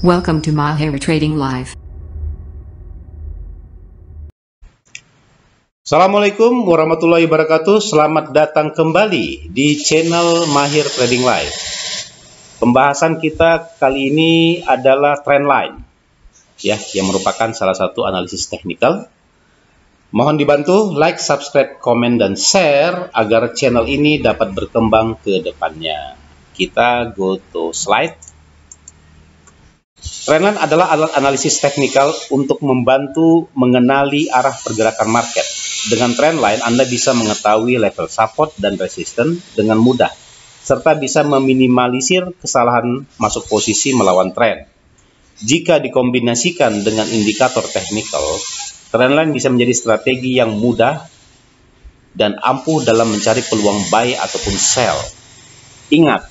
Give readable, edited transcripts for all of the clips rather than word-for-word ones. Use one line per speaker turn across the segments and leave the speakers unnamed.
Welcome to Mahir Trading Live.
Assalamualaikum warahmatullahi wabarakatuh. Selamat datang kembali di channel Mahir Trading Live. Pembahasan kita kali ini adalah trendline, ya, yang merupakan salah satu analisis teknikal. Mohon dibantu like, subscribe, komen, dan share agar channel ini dapat berkembang ke depannya. Kita go to slide. Trendline adalah alat analisis teknikal untuk membantu mengenali arah pergerakan market. Dengan trendline, Anda bisa mengetahui level support dan resistance dengan mudah, serta bisa meminimalisir kesalahan masuk posisi melawan tren. Jika dikombinasikan dengan indikator teknikal, trendline bisa menjadi strategi yang mudah dan ampuh dalam mencari peluang buy ataupun sell. Ingat,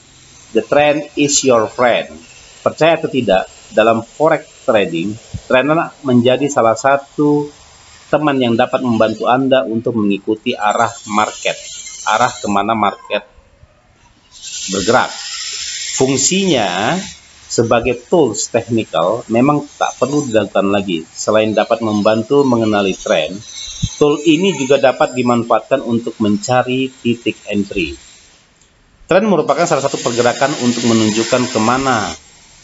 the trend is your friend. Percaya atau tidak, dalam forex trading, trendline menjadi salah satu teman yang dapat membantu Anda untuk mengikuti arah market, arah kemana market bergerak. Fungsinya sebagai tools technical memang tak perlu dilakukan lagi. Selain dapat membantu mengenali tren, tool ini juga dapat dimanfaatkan untuk mencari titik entry. Tren merupakan salah satu pergerakan untuk menunjukkan kemana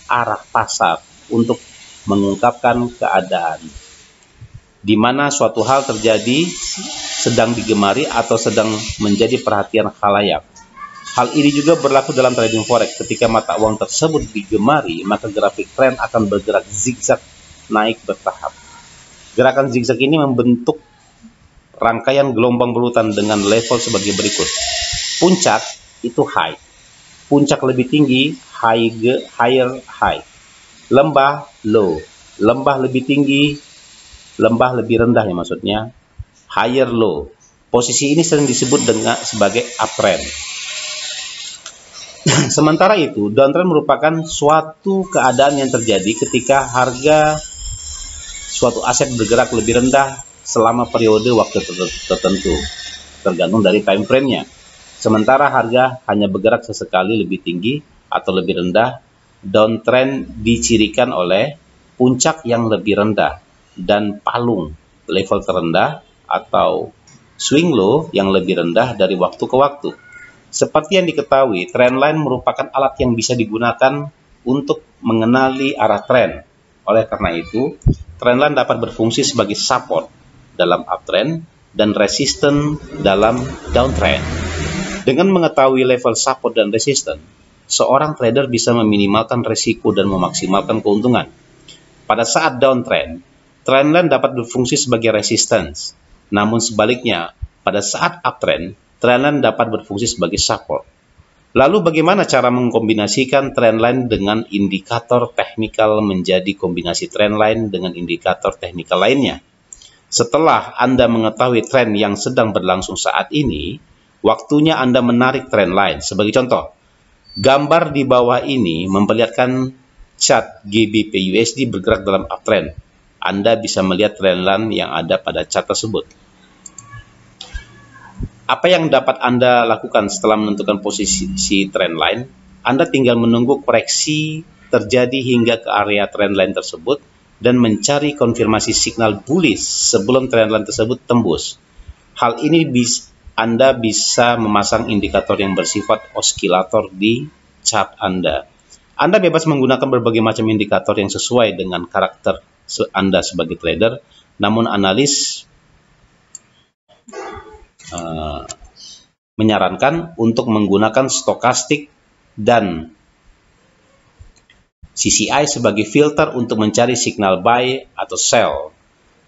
arah pasar untuk mengungkapkan keadaan di mana suatu hal terjadi, sedang digemari atau sedang menjadi perhatian khalayak. Hal ini juga berlaku dalam trading forex. Ketika mata uang tersebut digemari, maka grafik tren akan bergerak zigzag naik bertahap. Gerakan zigzag ini membentuk rangkaian gelombang berurutan dengan level sebagai berikut. Puncak itu high, puncak lebih tinggi higher high, lembah low, lembah lebih tinggi, lembah lebih rendah, ya maksudnya higher low. Posisi ini sering disebut sebagai uptrend. Sementara itu, downtrend merupakan suatu keadaan yang terjadi ketika harga suatu aset bergerak lebih rendah selama periode waktu tertentu, tergantung dari time frame-nya. Sementara harga hanya bergerak sesekali lebih tinggi atau lebih rendah. Downtrend dicirikan oleh puncak yang lebih rendah dan palung level terendah atau swing low yang lebih rendah dari waktu ke waktu. Seperti yang diketahui, trendline merupakan alat yang bisa digunakan untuk mengenali arah tren. Oleh karena itu, trendline dapat berfungsi sebagai support dalam uptrend dan resistance dalam downtrend. Dengan mengetahui level support dan resistance, seorang trader bisa meminimalkan risiko dan memaksimalkan keuntungan. Pada saat downtrend, trendline dapat berfungsi sebagai resistance. Namun sebaliknya, pada saat uptrend, trendline dapat berfungsi sebagai support. Lalu bagaimana cara mengkombinasikan trendline dengan indikator teknikal menjadi kombinasi trendline dengan indikator teknikal lainnya? Setelah Anda mengetahui tren yang sedang berlangsung saat ini, waktunya Anda menarik trendline. Sebagai contoh, gambar di bawah ini memperlihatkan chart GBP USD bergerak dalam uptrend. Anda bisa melihat trendline yang ada pada chart tersebut. Apa yang dapat Anda lakukan setelah menentukan posisi trendline? Anda tinggal menunggu koreksi terjadi hingga ke area trendline tersebut dan mencari konfirmasi signal bullish sebelum trendline tersebut tembus. Hal ini Anda bisa memasang indikator yang bersifat oskilator di chart Anda. Anda bebas menggunakan berbagai macam indikator yang sesuai dengan karakter Anda sebagai trader, namun analis menyarankan untuk menggunakan stokastik dan CCI sebagai filter untuk mencari signal buy atau sell.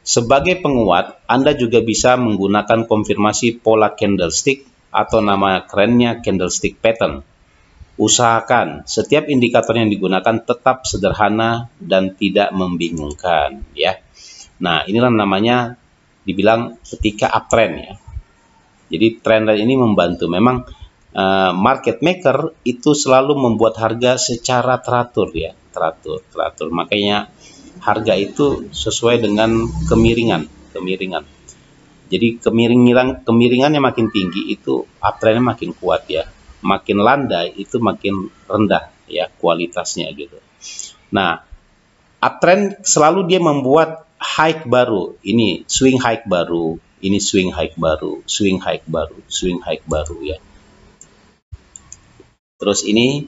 Sebagai penguat, Anda juga bisa menggunakan konfirmasi pola candlestick atau nama kerennya candlestick pattern. Usahakan setiap indikator yang digunakan tetap sederhana dan tidak membingungkan, ya. Nah, inilah namanya dibilang ketika uptrend, ya. Jadi trendline ini membantu. Memang market maker itu selalu membuat harga secara teratur, ya, teratur. Makanya harga itu sesuai dengan kemiringan. Jadi kemiringannya makin tinggi itu uptrendnya makin kuat, ya. Makin landai itu makin rendah ya kualitasnya gitu. Nah, Uptrend selalu dia membuat high baru. Ini swing high baru, ini swing high baru, swing high baru, swing high baru ya. Terus ini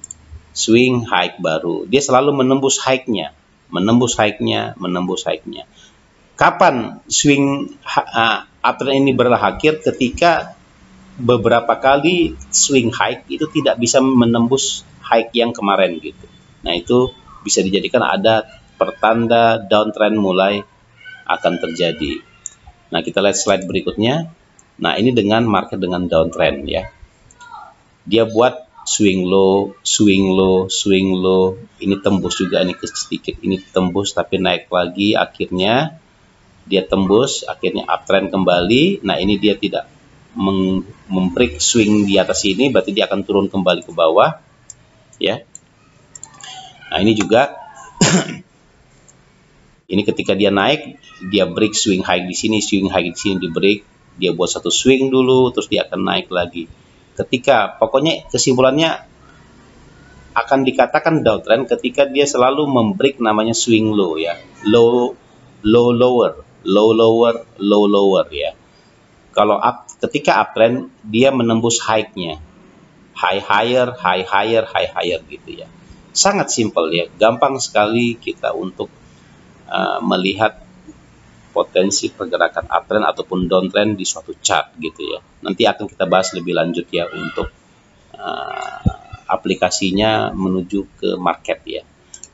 swing high baru. Dia selalu menembus high-nya, menembus high-nya, menembus high-nya. Kapan swing uptrend ini berakhir? Ketika beberapa kali swing high itu tidak bisa menembus high yang kemarin gitu. Nah, itu bisa dijadikan ada pertanda downtrend mulai akan terjadi. Nah, kita lihat slide berikutnya. Nah, ini dengan market dengan downtrend ya. Dia buat swing low, swing low, swing low. Ini tembus juga, ini sedikit, ini tembus tapi naik lagi. Akhirnya dia tembus, akhirnya uptrend kembali. Nah, ini dia tidak membreak swing di atas ini, berarti dia akan turun kembali ke bawah ya. Nah, ini juga ini ketika dia naik, dia break swing high di sini, swing high di sini di break, dia buat satu swing dulu, terus dia akan naik lagi. Ketika, pokoknya kesimpulannya akan dikatakan downtrend ketika dia selalu membreak namanya swing low ya, low lower, low lower, low lower ya. Kalau ketika uptrend dia menembus high-nya, high higher, high higher, high higher gitu ya. Sangat simpel ya, gampang sekali kita untuk melihat potensi pergerakan uptrend ataupun downtrend di suatu chart gitu ya. Nanti akan kita bahas lebih lanjut ya untuk aplikasinya menuju ke market ya.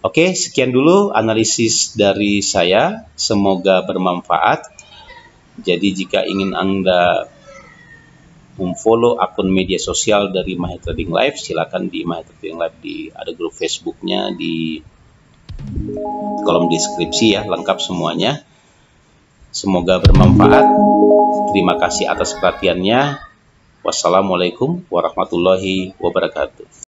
Oke, sekian dulu analisis dari saya, semoga bermanfaat. Jadi jika ingin Anda memfollow akun media sosial dari Mahir Trading Live, silakan di Mahir Trading Live, ada grup Facebooknya di kolom deskripsi ya, lengkap semuanya. Semoga bermanfaat. Terima kasih atas perhatiannya. Wassalamualaikum warahmatullahi wabarakatuh.